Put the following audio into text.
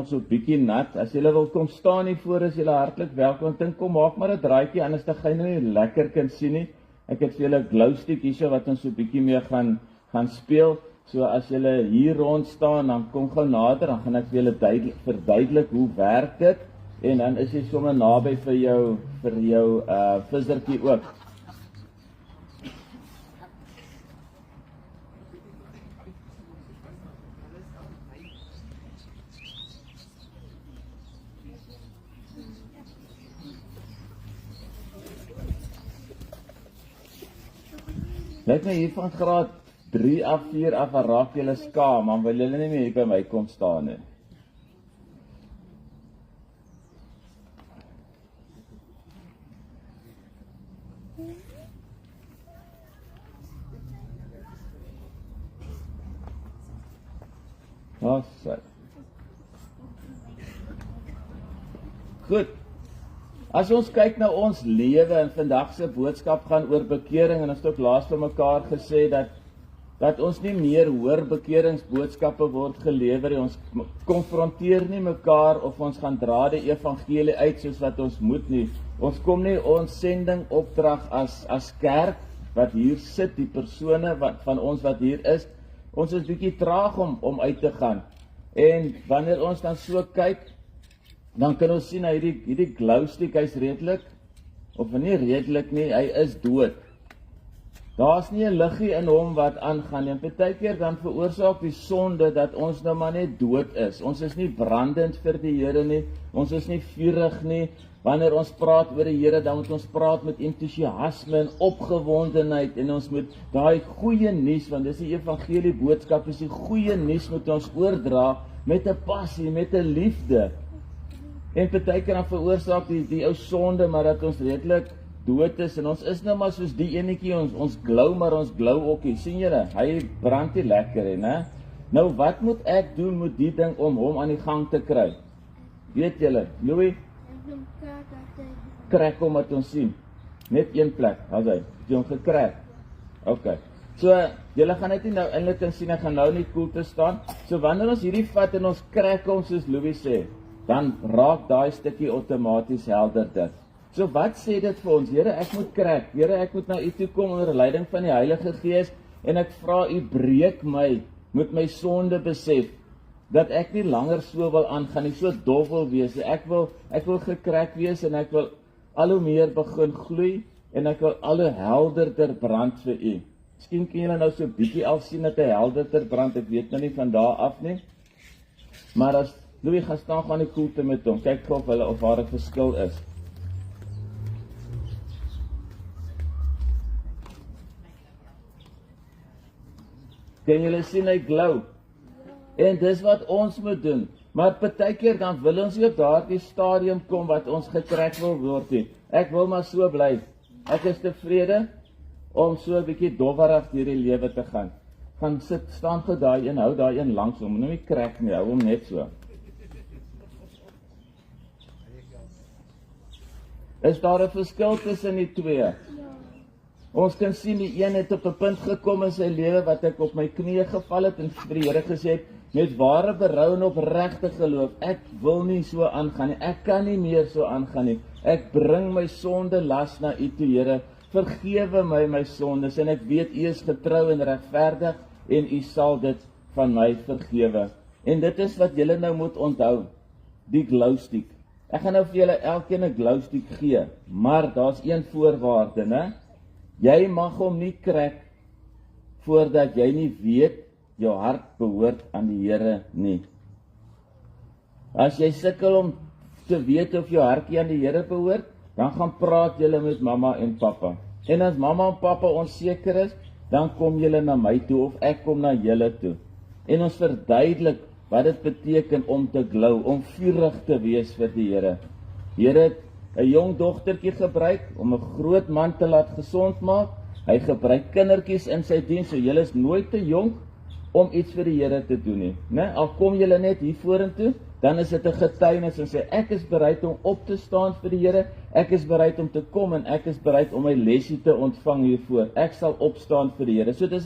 So 'n bietjie nat. As julle wil kom staan hier voor, is julle hartlik welkom. Dink kom maak maar 'n draaitjie, anders dan gaan jy nou nie lekker kan sien nie. Ek het vir julle 'n glow stick hierso wat ons so 'n bietjie mee gaan speel. So as julle hier rond staan, dan kom gou nader, dan gaan ek vir julle verduidelik hoe werk dit en dan is jy sommer naby vir jou vissertjie ook. Let my hier van graad 3 af 4 af, raak julle skaam, man wil julle nie meer hier by my kom staan nie. Awesome. Goed. As ons kyk na ons lewe en vandag se boodskap gaan oor bekering en ons het ook laas vir mekaar gesê dat ons nie meer hoor bekeringsboodskappe word gelewer nie. Ons konfronteer nie mekaar of ons gaan dra die evangelie uit soos wat ons moet nie. Ons kom nie ons sending opdrag as kerk wat hier sit, die persone van ons wat hier is. Ons is bietjie traag om uit te gaan. En wanneer ons dan so kyk, dan kan ons sien hierdie glow stick, hy's redelik, of nie redelik nie, hy is dood. Daar's nie 'n liggie in hom wat aangaan nie. En partykeer dan veroorsaak die sonde dat ons nou maar net dood is. Ons is nie brandend vir die Here nie. Ons is nie vurig nie. Wanneer ons praat oor die Here, dan moet ons praat met entoesiasme en opgewondenheid en ons moet daai goeie nuus, want dis die evangelie boodskap, is die goeie nuus moet ons oordra met 'n passie, met 'n liefde. En partykeer dan veroorsaak die ou sonde maar dat ons redelik dood is en ons is nou maar soos die enetjie, ons glou maar ons glou okkie. Sien julle, hy brand nie lekker hè, né? Nou wat moet ek doen met die ding om hom aan die gang te kry? Weet julle, Louis? Krak hom wat ons sien. Net een plek, as hy hom gekrak. Okay. So, julle gaan net nie nou eintlik kan sien, ek gaan nou nie cool te staan. So wanneer ons hierdie vat en ons krak hom soos Louis sê, dan raak daai stukkie outomaties helder dit. So wat sê dit vir ons? Here, ek moet krak. Here, ek moet na U toe kom onder leiding van die Heilige Gees en ek vra U breek my met my sonde besef dat ek nie langer so wil aangaan nie, so dof wil wees. Ek wil gekrak wees en ek wil al hoe meer begin gloei en ek wil al hoe helderder brand vir U. Miskien kan julle nou so 'n bietjie al sien dat hy helderder brand. Ek weet nou nie van daar af nie. Maar as Louis gaan staan gaan die koelte met hom. Kyk gou of waar 'n verskil is. Kan julle sien hy glow? En dis wat ons moet doen. Maar partykeer dan wil ons nie op daardie stadium kom wat ons getrek wil word nie. Ek wil maar so bly. Ek is tevrede om so 'n bietjie dowwerig deur die lewe te gaan. Gaan sit, staan gou daai een, hou daai een langs hom. Moenie krak nie, hou hom net so. Is daar 'n verskil tussen die twee? Ja. Ons kan sien die een het op 'n punt gekom in sy lewe wat ek op my knieë geval het en vir die Here gesê het, met ware berou en opregte geloof, ek wil nie so aangaan nie, ek kan nie meer so aangaan nie, ek bring my sonde las na U toe, Here, vergewe my sondes en ek weet U is getrou en regverdig en U sal dit van my vergewe. En dit is wat julle nou moet onthou, die glow stick. Ek gaan nou vir julle elkeen 'n glow stick gee, maar daar's een voorwaarde, né? Jy mag hom nie krak voordat jy nie weet jou hart behoort aan die Here nie. As jy sukkel om te weet of jou hartjie aan die Here behoort, dan gaan praat julle met mamma en pappa. En as mamma en pappa onseker is, dan kom julle na my toe of ek kom na julle toe. En ons verduidelik wat dit beteken om te glow, om vurig te wees vir die Here. Here het 'n jong dogtertjie gebruik om 'n groot man te laat gesond maak. Hy gebruik kindertjies in sy diens, so julle is nooit te jonk om iets vir die Here te doen nie, né? Al kom julle net hier vorentoe, dan is dit 'n getuienis en sê ek is bereid om op te staan vir die Here, ek is bereid om te kom en ek is bereid om my lesie te ontvang hiervoor. Ek sal opstaan vir die Here. So dis